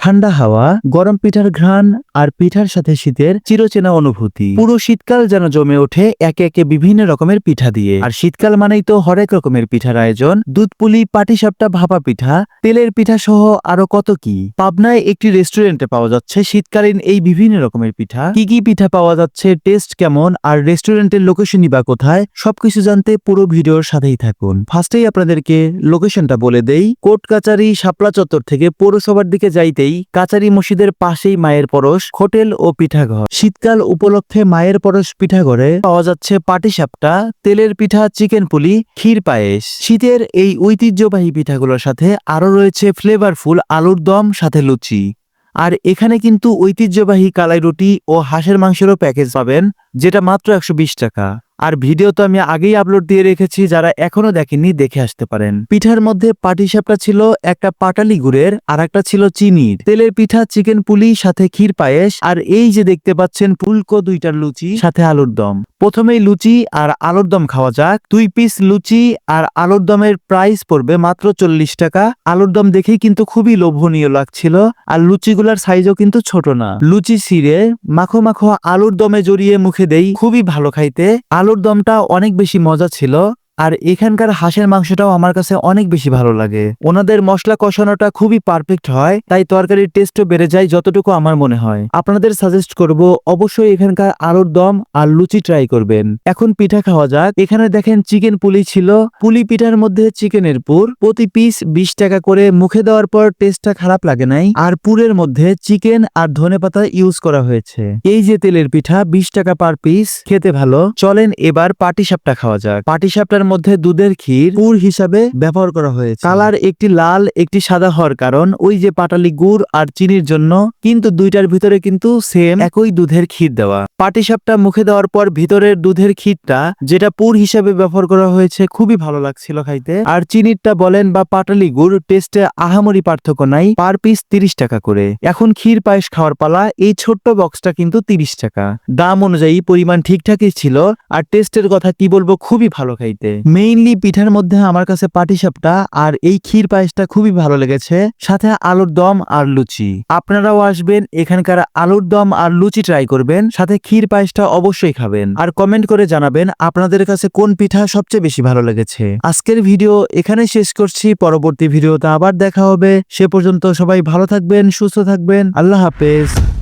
ঠান্ডা হাওয়া, গরম পিঠার ঘ্রাণ আর পিঠার সাথে শীতের চিরচেনা অনুভূতি। পুরো শীতকাল যেন জমে ওঠে একে একে বিভিন্ন রকমের পিঠা দিয়ে। আর শীতকাল মানেই তো হরেক রকমের পিঠার আয়োজন। দুধপুলি, পাটিসাপটা, ভাপা পিঠা, তেলের পিঠা সহ আরো কত কি। পাবনায় একটি রেস্টুরেন্টে পাওয়া যাচ্ছে শীতকালীন এই বিভিন্ন রকমের পিঠা। কি কি পিঠা পাওয়া যাচ্ছে, টেস্ট কেমন, আর রেস্টুরেন্টের লোকেশনই বা কোথায়, সবকিছু জানতে পুরো ভিডিওর সাথেই থাকুন। ফার্স্টেই আপনাদেরকে লোকেশনটা বলে দেই। কোর্ট কাচারি শাপলা চত্বর থেকে পৌরসভার দিকে যাইতেই কাচারি মসজিদের পাশেই মায়ের পরশ হোটেল ও পিঠাঘর। শীতকাল উপলক্ষে মায়ের পরশ পিঠাঘরে পাওয়া যাচ্ছে পাটিসাপটা, তেলের পিঠা, চিকেন পুলি, ক্ষীর পায়েস। শীতের এই ঐতিহ্যবাহী পিঠাগুলোর সাথে আরো রয়েছে ফ্লেভারফুল আলুর দম সাথে লুচি। আর এখানে কিন্তু ঐতিহ্যবাহী কালাই রুটি ও হাঁসের মাংসেরও প্যাকেজ পাবেন, যেটা মাত্র 120 টাকা। আর ভিডিও তো আমি আগেই আপলোড দিয়ে রেখেছি, যারা এখনো দেখেননি দেখে আসতে পারেন। পিঠার মধ্যে পাটিসাপটা ছিল একটা পাটালি গুড়ের, আর একটা ছিল চিনির। তেলের পিঠা, চিকেন পুলি সাথে ক্ষীর পায়েস, আর এই যে দেখতে পাচ্ছেন ফুলকো দুইটার লুচি সাথে আলুর দম। প্রথমেই লুচি আর আলুর দম খাওয়া যাক। 2 পিস লুচি আর আলুর দমের প্রাইস পড়বে মাত্র 40 টাকা। আলুর দম দেখেই কিন্তু খুবই লোভনীয় লাগছিল, আর লুচিগুলার সাইজও কিন্তু ছোট না। লুচি ছিঁড়ে মাখো মাখো আলুর দমে জড়িয়ে মুখে দেই, খুবই ভালো খাইতে। আলুর দমটা অনেক বেশি মজা ছিল। আর এখানকার হাঁসের মাংসটাও আমার কাছে অনেক বেশি ভালো লাগে। ওনাদের মশলা কষানোটা খুবই পারফেক্ট হয়, তাই তরকারির টেস্টও বেড়ে যায় যতটুকু আমার মনে হয়। আপনাদের সাজেস্ট করব অবশ্যই এখানকার আলুর দম আর লুচি ট্রাই করবেন। এখন পিঠা খাওয়া যাক। এখানে দেখেন চিকেন পুলি ছিল। পুলি পিঠার মধ্যে চিকেনের পুর, প্রতি পিস 20 টাকা করে। মুখে দেওয়ার পর টেস্টটা খারাপ লাগে নাই। আর পুরের মধ্যে চিকেন আর ধনেপাতা ইউজ করা হয়েছে। এই যে তেলের পিঠা, 20 টাকা পার পিস, খেতে ভালো। চলেন এবার পাটিসাপটা খাওয়া যাক। পাটিসাপটার মধ্যে দুধের ক্ষীর পুর হিসাবে ব্যবহার করা হয়েছে। কালার একটি লাল একটি সাদা হওয়ার কারণ ওই যে পাটালি গুড় আর চিনির জন্য, কিন্তু দুইটার ভিতরে কিন্তু সেম একই দুধের ক্ষীর দেওয়া। পাটিসাপটা মুখে দেওয়ার পর ভিতরের দুধের ক্ষীরটা, যেটা পুর হিসাবে ব্যবহার করা হয়েছে, খুবই ভালো লাগছিল খাইতে। আর চিনিরটা বলেন বা পাটালি গুড়, টেস্টে আহামরি পার্থক্য নাই। পার পিস 30 টাকা করে। এখন ক্ষীর পায়েস খাওয়ার পালা। এই ছোট্ট বক্সটা কিন্তু 30 টাকা। দাম অনুযায়ী পরিমাণ ঠিকঠাকই ছিল। আর টেস্টের কথা কি বলবো, খুবই ভালো খাইতে। মেইনলি পিঠার মধ্যে আমার কাছে পাটিসাপটা আর এই ক্ষীর পায়েসটা খুবই ভালো লেগেছে, সাথে আলুর দম আর লুচি। আপনারাও আসবেন, এখানকার আলুর দম আর লুচি ট্রাই করবেন, সাথে ক্ষীর পায়েসটা অবশ্যই খাবেন। আর কমেন্ট করে জানাবেন আপনাদের কাছে কোন পিঠা সবচেয়ে বেশি ভালো লেগেছে। আজকের ভিডিও এখানে শেষ করছি। পরবর্তী ভিডিওতে আবার দেখা হবে। সে পর্যন্ত সবাই ভালো থাকবেন, সুস্থ থাকবেন। আল্লাহ হাফেজ।